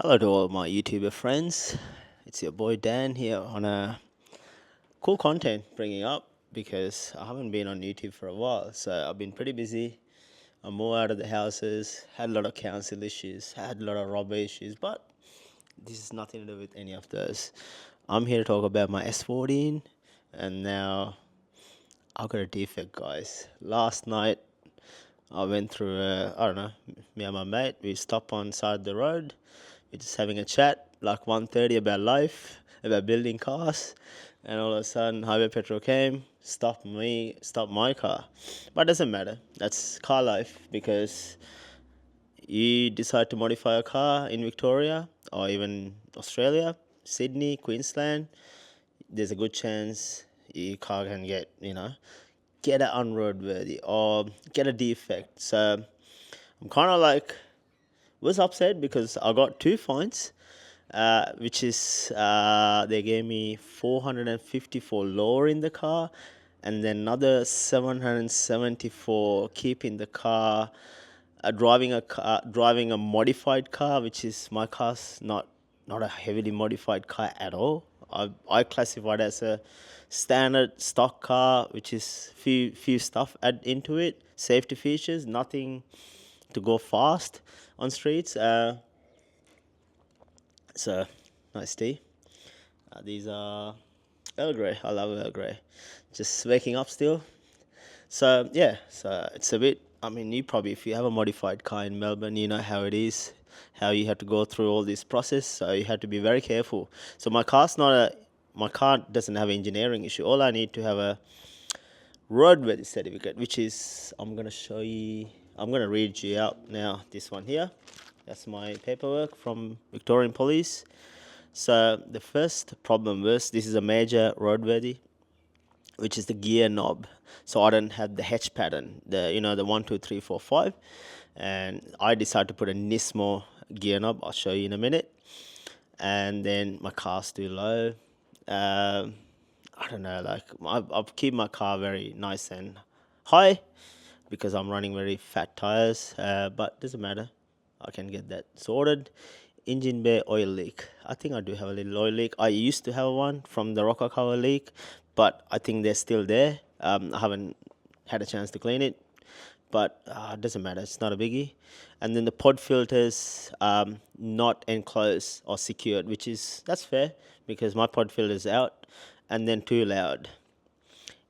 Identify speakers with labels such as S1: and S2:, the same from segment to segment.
S1: Hello to all my YouTuber friends. It's your boy Dan here on a cool content bringing up because I haven't been on YouTube for a while. So I've been pretty busy. I'm more out of the houses, had a lot of council issues, had a lot of robbery issues, but this is nothing to do with any of those. I'm here to talk about my S14 and now I've got a defect, guys. Last night I went through, I don't know, me and my mate, we stopped on side of the road. We're just having a chat, like 1:30 about life, about building cars. And all of a sudden, highway patrol came, stopped my car. But it doesn't matter. That's car life because you decide to modify a car in Victoria or even Australia, Sydney, Queensland, there's a good chance your car can get it unroadworthy or get a defect. So I'm kind of like was upset because I got two fines, which is they gave me 450 for lowering the car, and then another 770 for keeping the car, driving a modified car, which is my car's not a heavily modified car at all. I classify it as a standard stock car, which is few stuff add into it, safety features, nothing to go fast on streets. So nice tea. These are Earl Grey. I love Earl Grey. Just waking up still. So yeah, so it's a bit. I mean, you probably, if you have a modified car in Melbourne, you know how it is, how you have to go through all this process. So you have to be very careful. So my car doesn't have an engineering issue. All I need to have a roadworthy certificate, which is I'm gonna show you. I'm gonna read you out now. This one here. That's my paperwork from Victorian Police. So the first problem was this is a major roadworthy, which is the gear knob. So I don't have the H pattern, the 1, 2, 3, 4, 5, and I decided to put a Nismo gear knob. I'll show you in a minute. And then my car's too low. I don't know, like I've keep my car very nice and high because I'm running very fat tires, but doesn't matter. I can get that sorted. Engine bay oil leak. I think I do have a little oil leak. I used to have one from the rocker cover leak, but I think they're still there. I haven't had a chance to clean it, but it doesn't matter. It's not a biggie. And then the pod filters not enclosed or secured, that's fair because my pod filter is out, and then too loud.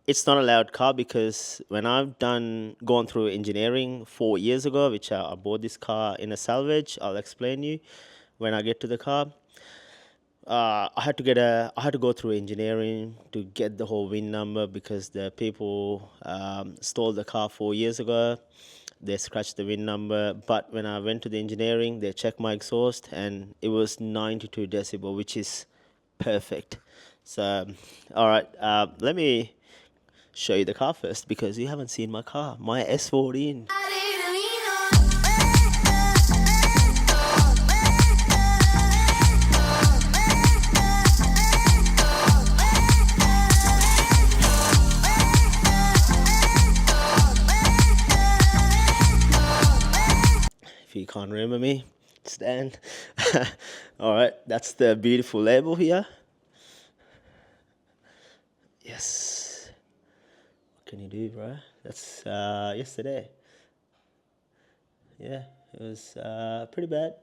S1: It's not a loud car because when I've gone through engineering 4 years ago, which I bought this car in a salvage. I'll explain you when I get to the car. I had to go through engineering to get the whole VIN number because the people stole the car 4 years ago. They scratched the VIN number, but when I went to the engineering, they checked my exhaust and it was 92 decibel, which is perfect. So, all right, let me show you the car first because you haven't seen my car, my S14. If you can't remember me, stand. All right, that's the beautiful label here. Yes. What can you do, bro? That's yesterday. Yeah, it was pretty bad.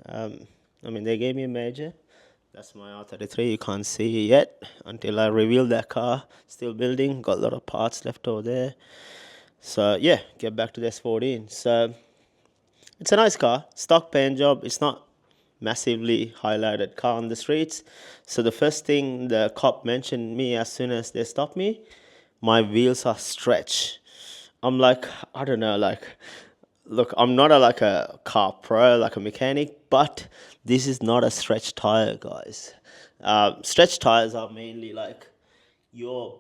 S1: I mean, they gave me a major. That's my R33. You can't see it yet until I reveal that car. Still building. Got a lot of parts left over there. So yeah, get back to the S14. So it's a nice car. Stock paint job. It's not massively highlighted car on the streets. So the first thing the cop mentioned me as soon as they stopped me, my wheels are stretched. I'm like, I don't know, like, look, I'm not like a car pro, like a mechanic, but this is not a stretch tire, guys. Stretch tires are mainly like you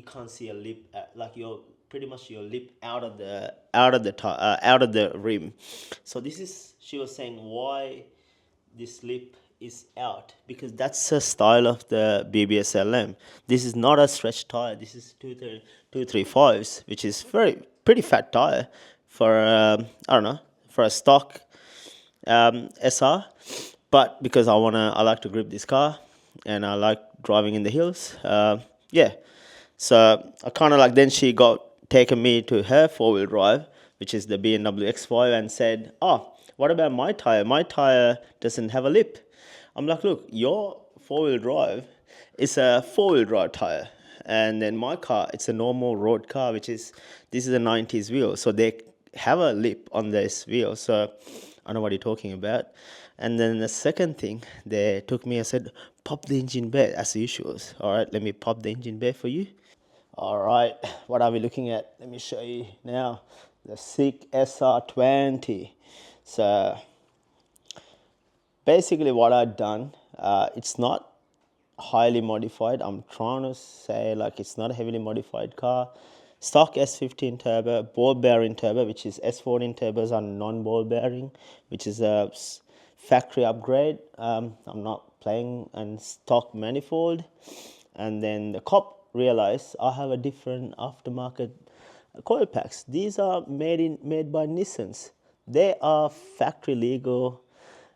S1: can't see a lip, like you're pretty much your lip out of the rim. So she was saying why this lip is out because that's the style of the BBSLM. This is not a stretch tire. This is 235s, which is pretty fat tire for I don't know, for a stock SR, but because I like to grip this car, and I like driving in the hills. Yeah, so I kind of like then she got taken me to her 4-wheel drive, which is the BMW X5, and said, "Oh, what about my tire? My tire doesn't have a lip." I'm like, "Look, your 4-wheel drive is a 4-wheel drive tire, and then my car, it's a normal road car, which is this is a 90s wheel, so they have a lip on this wheel." So I know what you're talking about. And then the second thing, they took me and said, "Pop the engine bay as usual." All right, let me pop the engine bay for you. All right, what are we looking at? Let me show you now. The SICK SR20. So basically what I've done, it's not highly modified. I'm trying to say like it's not a heavily modified car. Stock S15 turbo, ball bearing turbo, which is S14 turbos are non-ball bearing, which is a factory upgrade. I'm not playing and stock manifold. And then the cop realized I have a different aftermarket coil packs. These are made by Nissans. They are factory legal,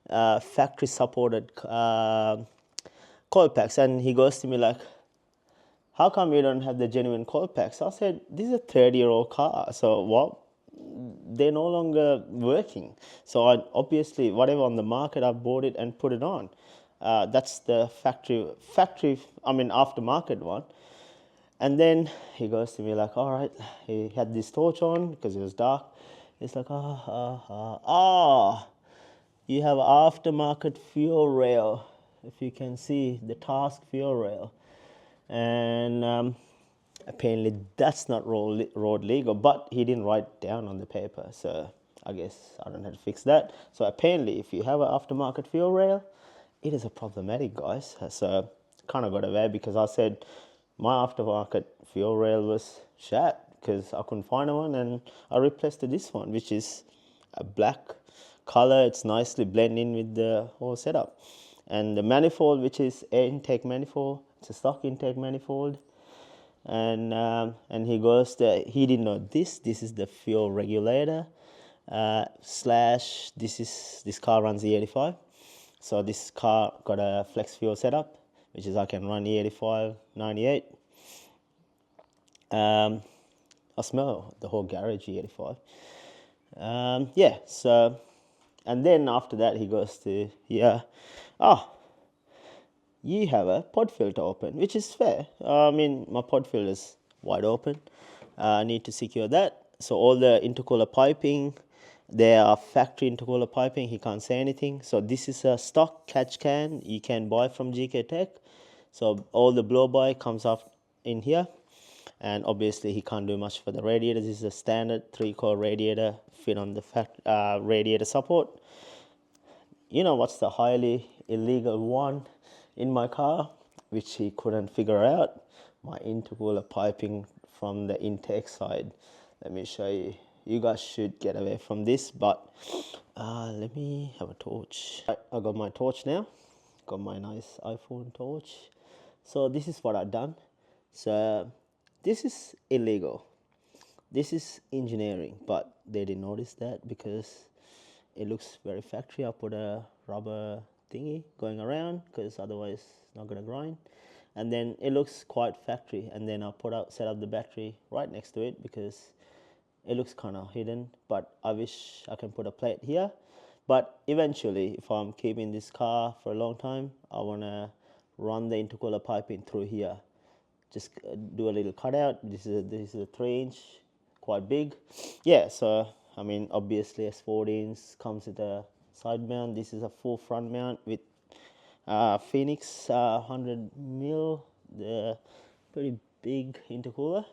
S1: factory supported coil packs. And he goes to me like, "How come you don't have the genuine coil packs?" I said, "This is a 30-year-old car, so what? They're no longer working. So I obviously whatever on the market, I bought it and put it on. That's the factory. I mean aftermarket one." And then he goes to me like, "All right." He had this torch on because it was dark. He's like, you have aftermarket fuel rail. If you can see the task fuel rail." And apparently that's not road legal, but he didn't write down on the paper, so I guess I don't have to fix that. So apparently if you have an aftermarket fuel rail, it is a problematic, guys. So kind of got away because I said my aftermarket fuel rail was shat because I couldn't find one, and I replaced this one, which is a black color. It's nicely blended in with the whole setup. And the manifold, which is air intake manifold, it's a stock intake manifold. And he goes to, he didn't know this is the fuel regulator, slash this car runs E85. So this car got a flex fuel setup, which is I can run E85 98. I smell the whole garage E85. Yeah, so, and then after that he goes to, yeah, oh, you have a pod filter open, which is fair. I mean, my pod filter is wide open. I need to secure that. So all the intercooler piping, they are factory intercooler piping. He can't say anything. So this is a stock catch can you can buy from GK Tech. So all the blow by comes off in here. And obviously he can't do much for the radiator. This is a standard 3-core radiator fit on the radiator support. You know what's the highly illegal one in my car, which he couldn't figure out? My intercooler piping from the intake side. Let me show you. You guys should get away from this, but let me have a torch. I got my torch now. Got my nice iPhone torch. So this is what I've done. So this is illegal. This is engineering, but they didn't notice that because it looks very factory. I put a rubber thingy going around because otherwise it's not gonna grind. And then it looks quite factory. And then I set up the battery right next to it because it looks kind of hidden. But I wish I can put a plate here. But eventually, if I'm keeping this car for a long time, I wanna run the intercooler piping through here. Just do a little cutout. This is a 3-inch, quite big. Yeah, so I mean obviously S14s comes with a side mount. This is a full front mount with Phoenix 100mm, the pretty big intercooler,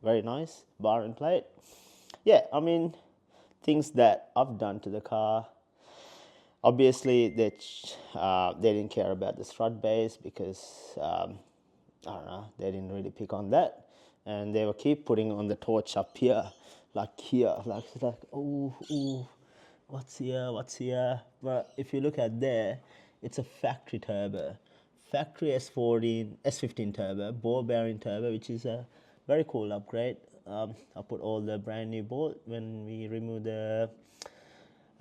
S1: very nice bar and plate. Yeah, I mean things that I've done to the car. Obviously they didn't care about the strut base because I don't know, they didn't really pick on that, and they will keep putting on the torch up here, like oh, what's here. But if you look at there, it's a factory turbo, factory S15 turbo, ball bearing turbo, which is a very cool upgrade. I put all the brand new bolt when we remove the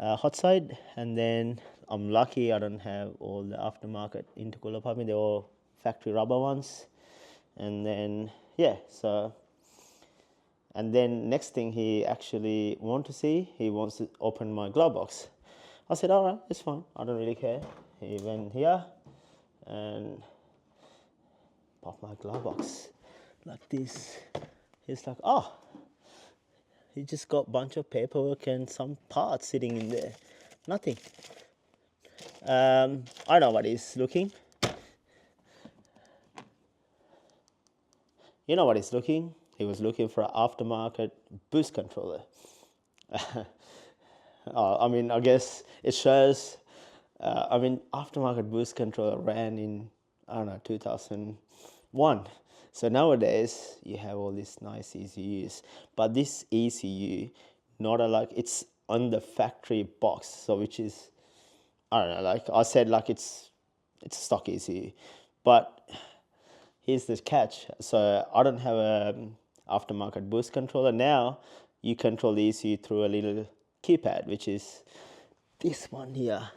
S1: hot side, and then I'm lucky I don't have all the aftermarket intercooler piping. They're all factory rubber ones. And then yeah, so and then next thing he actually want to see, he wants to open my glove box. I said, all right, it's fine, I don't really care. He went here and popped my glove box like this. He's like, oh, he just got a bunch of paperwork and some parts sitting in there. Nothing. I know what he's looking. You know what he's looking? He was looking for an aftermarket boost controller. I mean, I guess it shows. Aftermarket boost controller ran in, I don't know, 2001. So nowadays you have all these nice ECUs, but this ECU, not like it's on the factory box. So which is, I don't know, like I said, like it's stock ECU, but here's the catch. So I don't have a aftermarket boost controller. Now you control the ECU through a little keypad, which is this one here.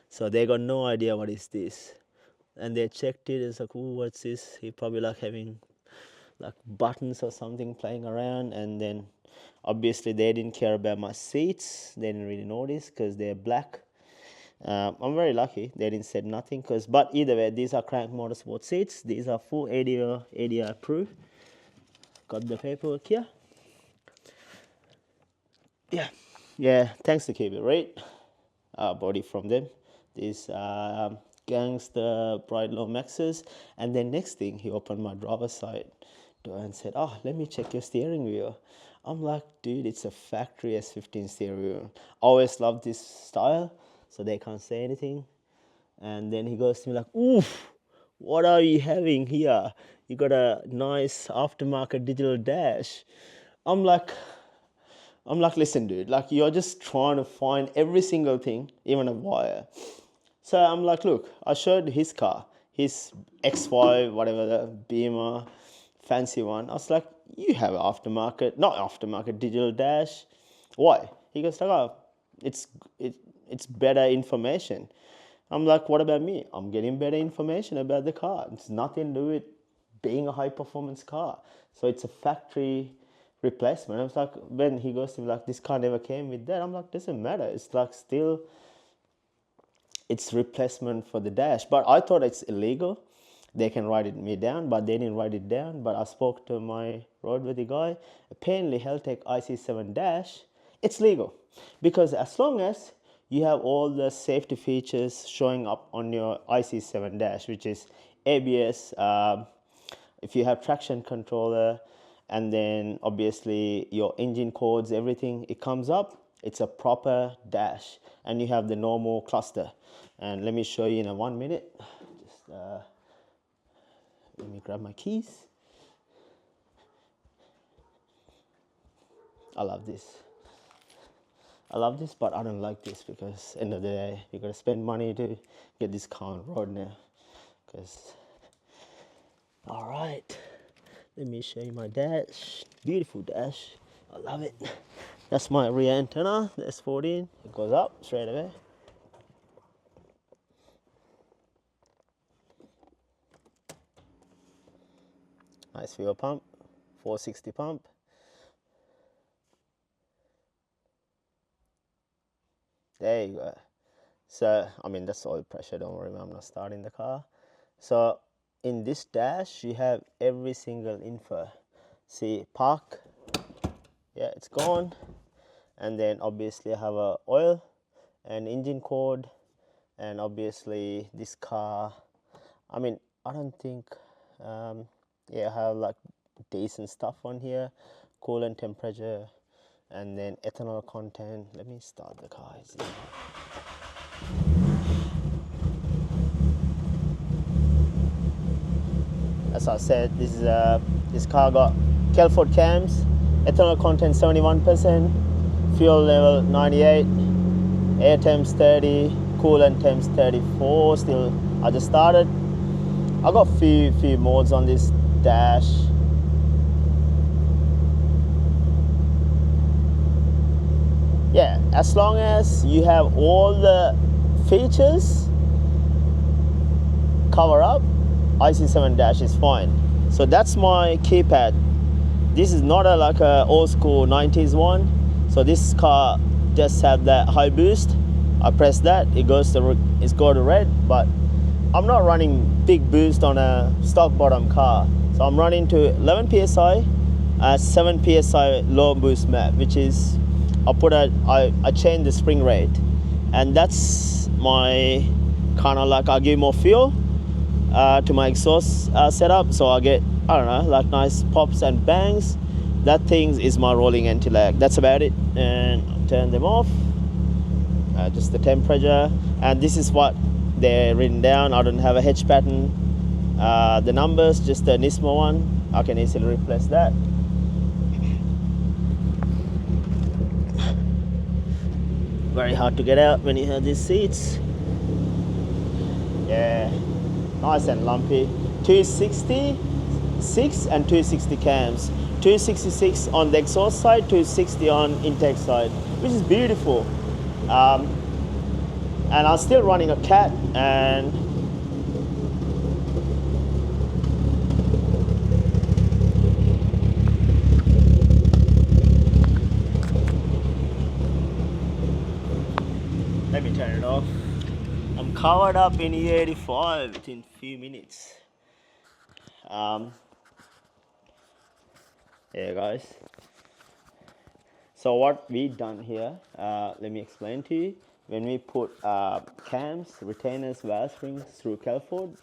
S1: So they got no idea what is this, and they checked it. It's like, oh, what's this? He probably like having like buttons or something playing around. And then obviously they didn't care about my seats. They didn't really notice because they're black. I'm very lucky they didn't say nothing, but either way, these are Crank Motorsport seats. These are full ADI approved. Got the paperwork here. Yeah, thanks to KB Rate, bought it from them. These Gangster Bright Low Maxes. And then next thing, he opened my driver's side door and said, oh, let me check your steering wheel. I'm like, dude, it's a factory S14 steering wheel. Always loved this style, so they can't say anything. And then he goes to me like, oof, what are you having here? You got a nice aftermarket digital dash. I'm like, listen, dude, like you're just trying to find every single thing, even a wire. So I'm like, look, I showed his car, his X5, whatever, the Beamer, fancy one. I was like, you have an aftermarket digital dash. Why? He goes like, oh, it's better information. I'm like, what about me? I'm getting better information about the car. It's nothing to do with being a high performance car. So it's a factory replacement. I was like, when he goes to me like, this car never came with that. I'm like, doesn't matter. It's like still, it's replacement for the dash. But I thought it's illegal. They can write me down, but they didn't write it down. But I spoke to my roadworthy guy. Apparently, Heltec IC7 dash, it's legal. Because as long as you have all the safety features showing up on your IC7 dash, which is ABS, if you have traction controller, and then obviously your engine codes, everything, it comes up, it's a proper dash, and you have the normal cluster. And let me show you in 1 minute. Just let me grab my keys. I love this, but I don't like this because end of the day, you gotta spend money to get this car on road now. All right, let me show you my dash. Beautiful dash, I love it. That's my rear antenna, the S14. It goes up straight away. Nice fuel pump, 460 pump. There you go. So, I mean, that's oil pressure, don't worry, I'm not starting the car. So, in this dash, you have every single info. See, park, yeah, it's gone. And then obviously I have a oil and engine code. And obviously this car, I mean, I don't think, yeah, I have like decent stuff on here. Coolant temperature, and then ethanol content. Let me start the car. As I said, this car got Kelford cams, ethanol content 71%, fuel level 98, air temps 30, coolant temps 34. Still, I just started. I got few modes on this dash. Yeah, as long as you have all the features cover up, IC7 dash is fine. So that's my keypad. This is not like a old school 90s one. So this car just had that high boost. I press that, it's go to red, but I'm not running big boost on a stock bottom car. So I'm running to 11 psi, 7 psi low boost map, which is I change the spring rate, and that's my kind of like I give more fuel to my exhaust setup, so I get, I don't know, like nice pops and bangs. That thing is my rolling anti-lag. That's about it, and I'll turn them off. Just the temperature, and this is what they're written down. I don't have a H pattern. The numbers, just the Nismo one. I can easily replace that. Very hard to get out when you have these seats. Yeah, nice and lumpy. 266 and 260 cams. 266 on the exhaust side, 260 on intake side, which is beautiful. And I'm still running a cat, and let me turn it off. I'm covered up in E85 within a few minutes. Yeah, guys. So what we done here, let me explain to you. When we put cams, retainers, valve springs through Calford,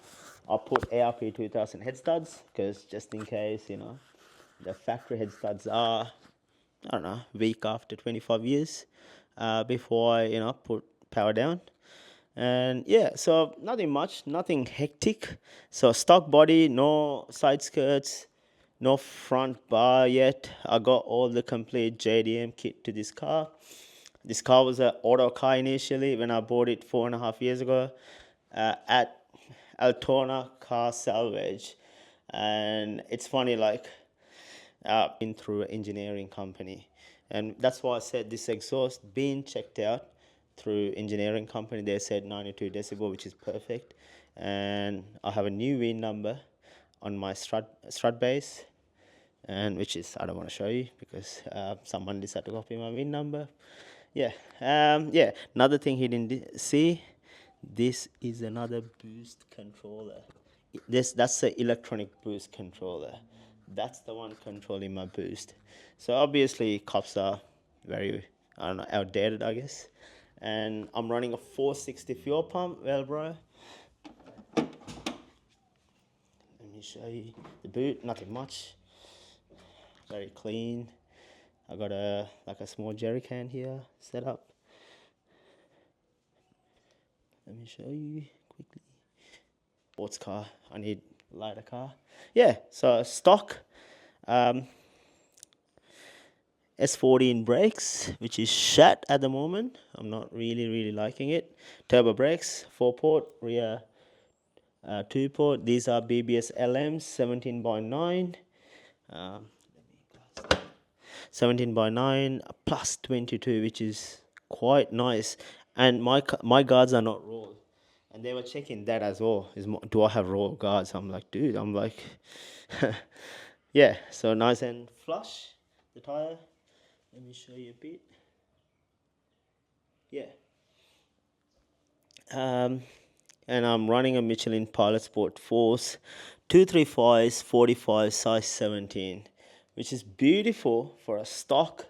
S1: I put ARP 2000 head studs, because just in case, the factory head studs are, I don't know, week after 25 years, before I, put power down. And yeah, so nothing much, nothing hectic. So stock body, no side skirts, no front bar yet. I got all the complete JDM kit to this car. This car was an auto car initially when I bought it 4.5 years ago at Altona Car Salvage. And it's funny, like, been through an engineering company. And that's why I said this exhaust being checked out through engineering company. They said 92 decibel, which is perfect. And I have a new VIN number on my strut base, and which is, I don't want to show you because someone decided to copy my VIN number. Yeah, yeah. Another thing he didn't see, this is another boost controller. That's the electronic boost controller. That's the one controlling my boost. So obviously cops are very, I don't know, outdated, I guess. And I'm running a 460 fuel pump. Well, bro, let me show you the boot. Nothing much. Very clean. I got a small jerry can here set up. Let me show you quickly. Sports car. I need a lighter car. Yeah. So stock. S14 brakes, which is shut at the moment. I'm not really liking it. Turbo brakes, 4-port, rear 2-port. These are BBS LMs, 17/9. 17/9 plus 22, which is quite nice. And my guards are not rolled. And they were checking that as well. Do I have roll guards? I'm like, dude, yeah. So nice and flush, the tire. Let me show you a bit. Yeah. And I'm running a Michelin Pilot Sport Force 235s 45 size 17, which is beautiful for a stock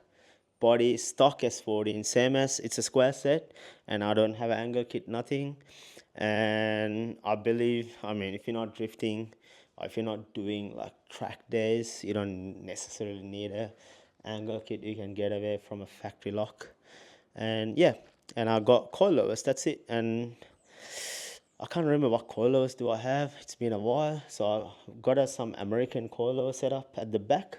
S1: body, stock S14, same as it's a square set, and I don't have angle kit, nothing. And I believe, if you're not drifting, or if you're not doing like track days, you don't necessarily need a angle kit. You can get away from a factory lock. And yeah, and I got coilovers, that's it. And I can't remember what coilovers do I have. It's been a while. So I've got some American coilover set up at the back.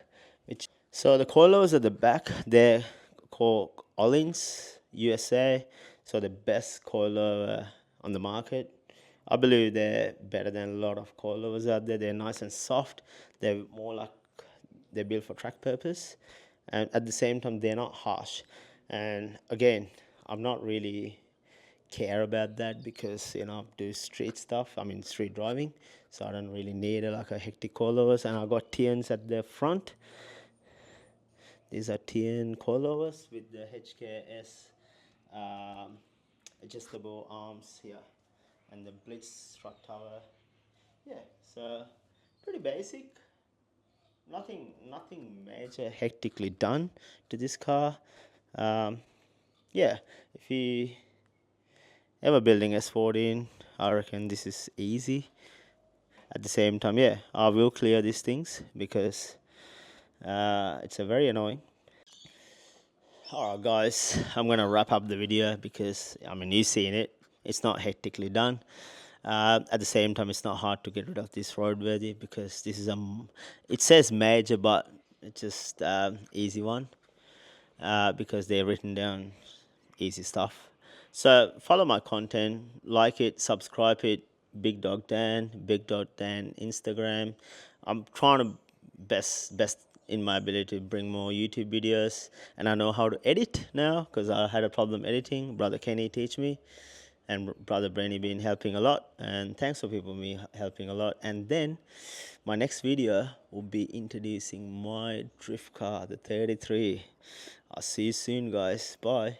S1: So the coilovers at the back, they're called Ollins USA. So the best coilover on the market. I believe they're better than a lot of coilovers out there. They're nice and soft. They're more like they're built for track purpose. And at the same time, they're not harsh. And again, I'm not really care about that because I do street stuff. I mean street driving, so I don't really need like a hectic coilovers. And I got TNs at the front. These are TN coilovers with the HKS um, adjustable arms here, and the blitz strut tower. Yeah, so pretty basic. Nothing major hectically done to this car. Um, yeah, if you ever building S14, I reckon this is easy. At the same time, yeah, I will clear these things because it's a very annoying. Alright guys, I'm gonna wrap up the video because I mean you've seen it. It's not hectically done. At the same time, it's not hard to get rid of this roadworthy because this is it says major, but it's just easy one because they're written down easy stuff. So follow my content, like it, subscribe it. Big Dog Dan Instagram. I'm trying to best in my ability to bring more YouTube videos, and I know how to edit now because I had a problem editing. Brother Kenny teach me, and brother Brenny been helping a lot, and thanks for people me helping a lot. And then my next video will be introducing my drift car, the 33. I'll see you soon guys, bye.